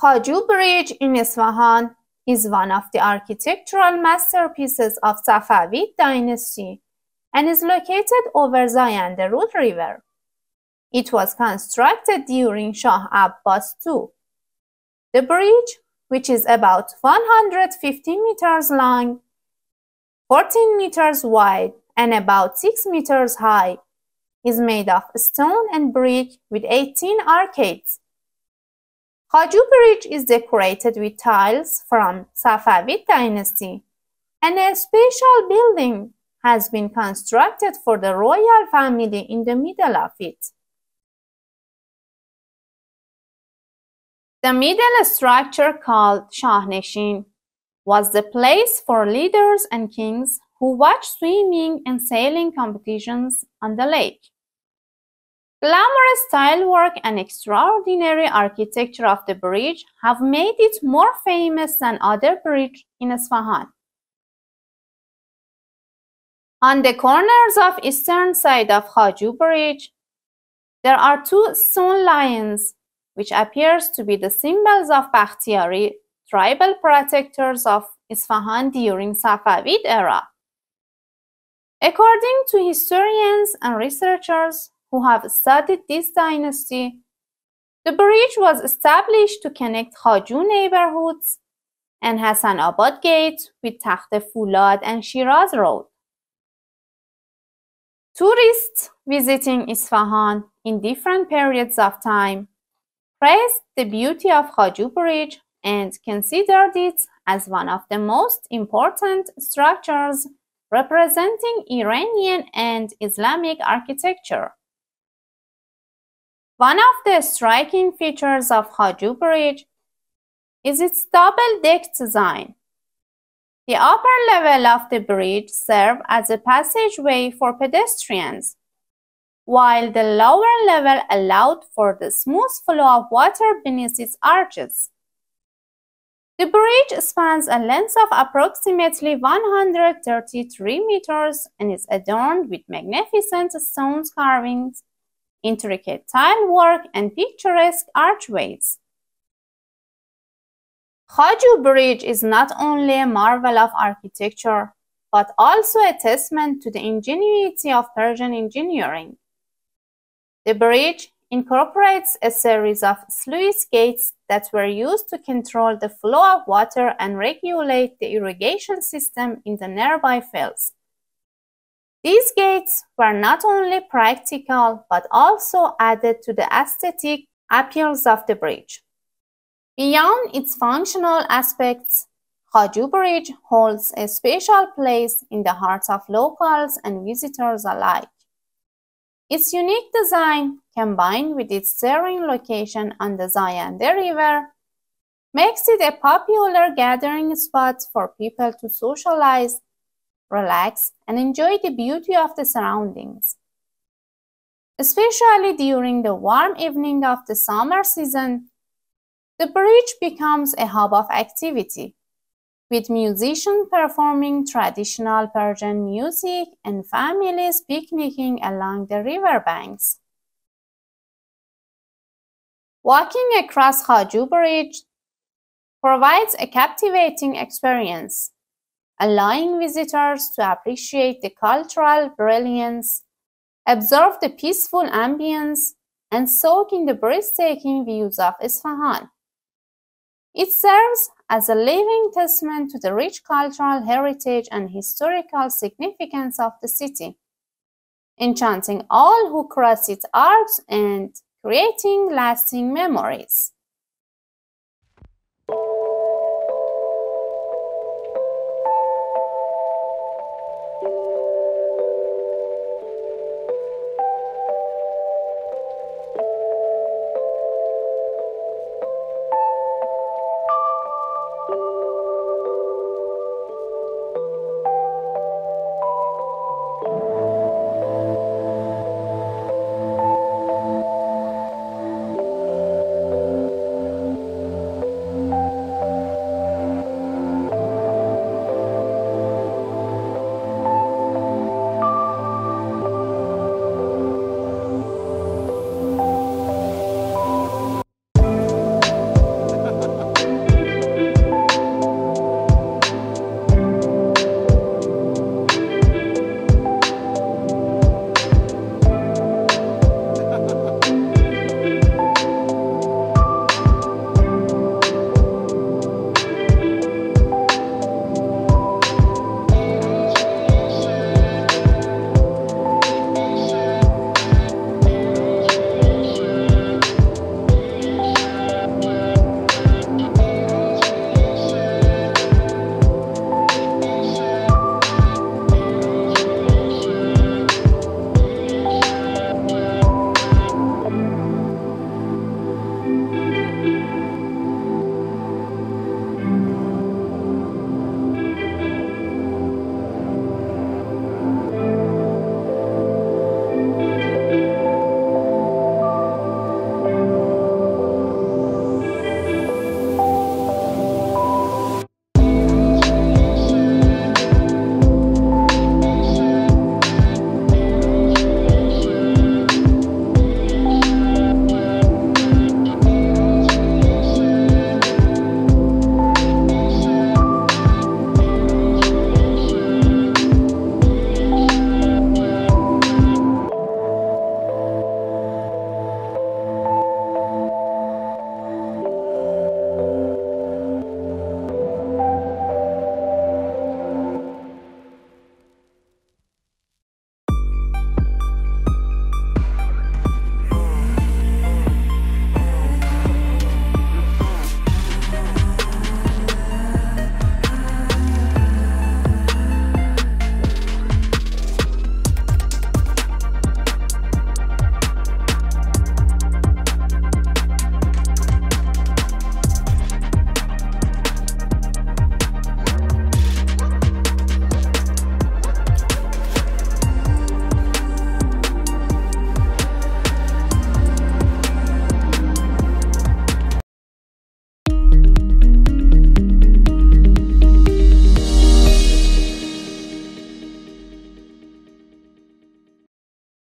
Khaju Bridge in Isfahan is one of the architectural masterpieces of Safavid dynasty and is located over Zayandeh Rud river. It was constructed during Shah Abbas II. The bridge, which is about 150 meters long, 14 meters wide, and about 6 meters high, is made of stone and brick with 18 arcades. Khaju Bridge is decorated with tiles from Safavid dynasty, and a special building has been constructed for the royal family in the middle of it. The middle structure, called Shahneshin, was the place for leaders and kings who watched swimming and sailing competitions on the lake. Glamorous tilework and extraordinary architecture of the bridge have made it more famous than other bridges in Isfahan. On the corners of eastern side of Khaju Bridge, there are two stone lions, which appears to be the symbols of Bakhtiari, tribal protectors of Isfahan during Safavid era. According to historians and researchers who have studied this dynasty, the bridge was established to connect Khaju neighborhoods and Hassanabad Gate with Takht Fulad and Shiraz Road. Tourists visiting Isfahan in different periods of time praised the beauty of Khaju Bridge and considered it as one of the most important structures representing Iranian and Islamic architecture. One of the striking features of Khaju Bridge is its double-deck design. The upper level of the bridge serves as a passageway for pedestrians, while the lower level allowed for the smooth flow of water beneath its arches. The bridge spans a length of approximately 133 meters and is adorned with magnificent stone carvings, intricate tile work, and picturesque archways. Khaju Bridge is not only a marvel of architecture, but also a testament to the ingenuity of Persian engineering. The bridge incorporates a series of sluice gates that were used to control the flow of water and regulate the irrigation system in the nearby fields. These gates were not only practical but also added to the aesthetic appeals of the bridge. Beyond its functional aspects, Khaju Bridge holds a special place in the hearts of locals and visitors alike. Its unique design, combined with its serene location on the Zayandeh River, makes it a popular gathering spot for people to socialize, relax, and enjoy the beauty of the surroundings. Especially during the warm evening of the summer season, the bridge becomes a hub of activity, with musicians performing traditional Persian music and families picnicking along the river banks. Walking across Khaju Bridge provides a captivating experience, allowing visitors to appreciate the cultural brilliance, observe the peaceful ambience, and soak in the breathtaking views of Isfahan. It serves as a living testament to the rich cultural heritage and historical significance of the city, enchanting all who cross its arcs and creating lasting memories.